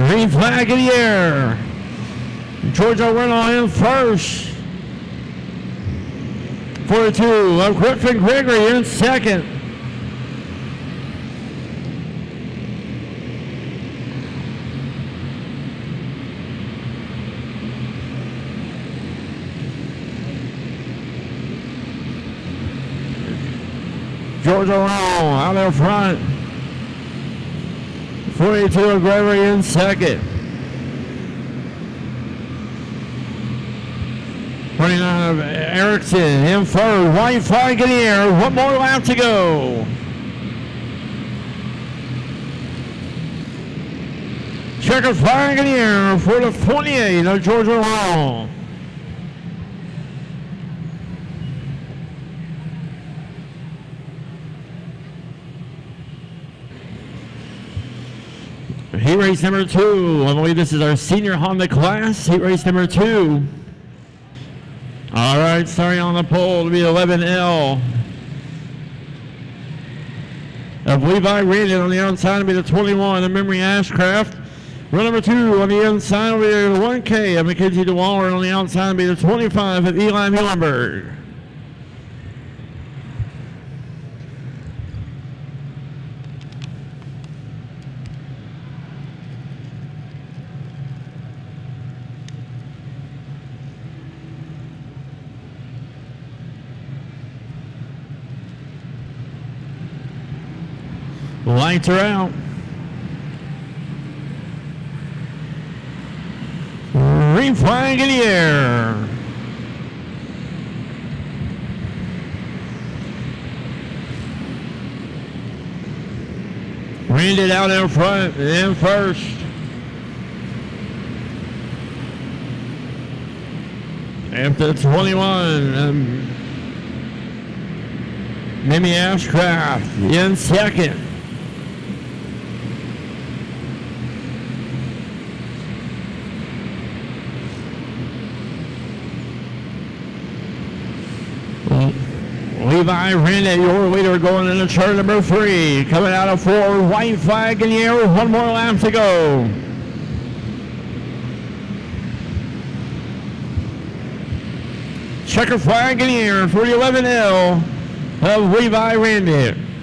Green flag in the air. Georgia Renault in first. 42 of Griffin Gregory in second. Georgia Renault out there front. 42 of Gregory in second. 29 of Erickson in third. White flag in the air. One more lap to go. Checkered flag in the air for the 28 of Georgia Renault. Heat race number 2. I believe this is our senior Honda class. Heat race number 2. All right, starting on the pole to be 11L of Levi Randon. On the outside to be the 21 of Memory Ashcraft. Row number 2 on the inside will be the 1K of Mackenzie DeWaller. On the outside will be the 25 of Eli Muhlenberg. Lights are out. Green flag in the air. Randy out in front in first. After 21, Mimi Ashcraft in second. Levi Randon, your leader, going into turn number 3. Coming out of 4, white flag in the air with one more lap to go. Checker flag in the air for the 11L of Levi Randon.